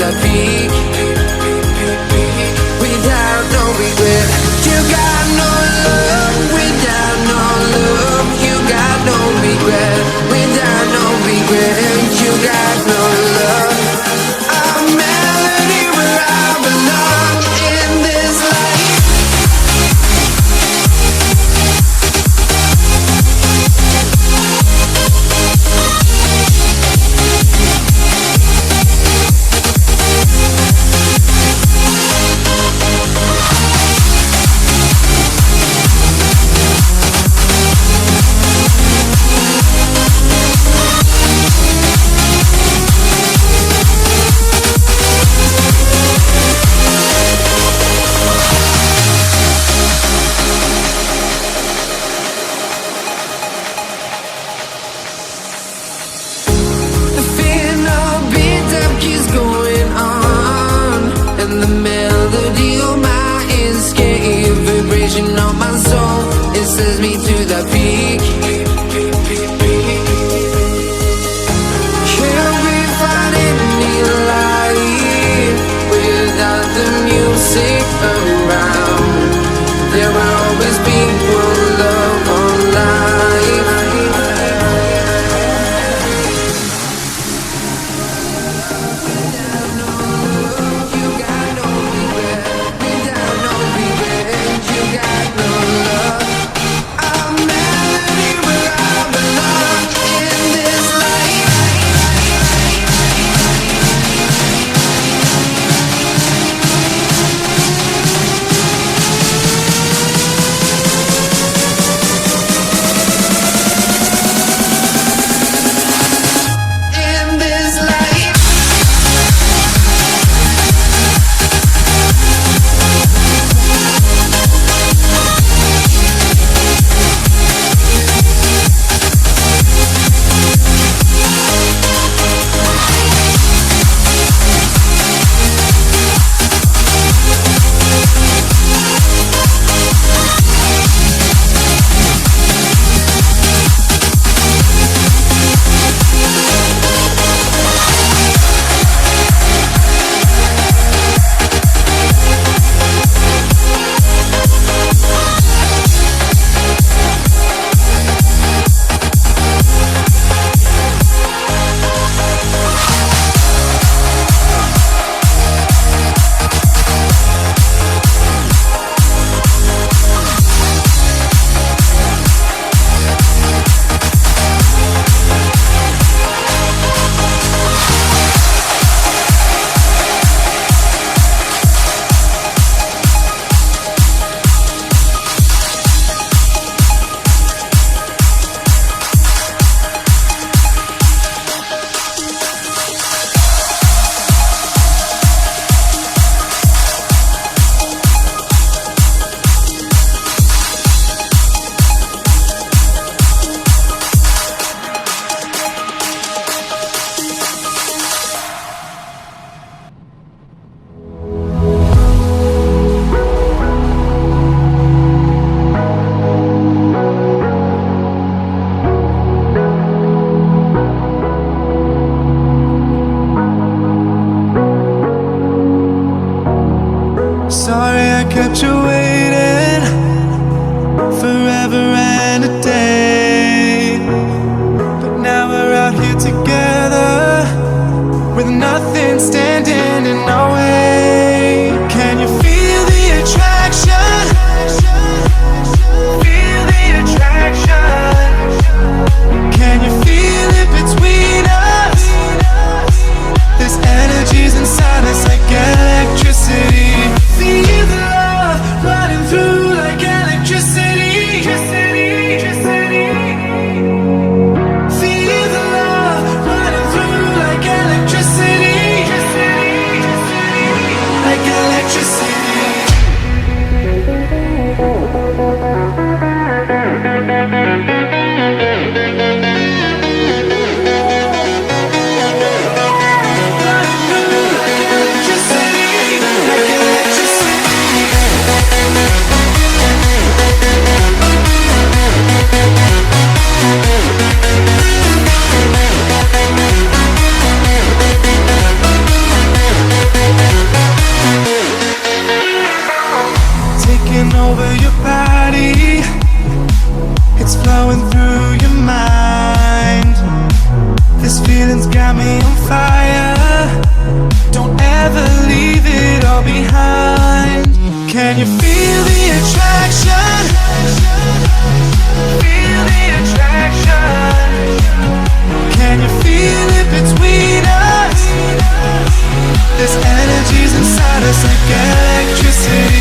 the peak without no regret. You got no love without no love. You got no regret without no regret. You got no love. A melody where I belong in this life. Says me to the peak. Can we find any light without the music around? There will always be one love on life. Without no love, you got no regret. Without no regret, you got no love. kept you waiting forever and a day. But now we're out here together with nothing standing in our way. Can you feel the attraction? Feel the attraction. Can you feel it between us? This energy's inside us like electricity. Feel the love running through like electricity. Feel the love running through like electricity. behind. Can you feel the attraction? Feel the attraction. Can you feel it between us? This energy's inside us like electricity.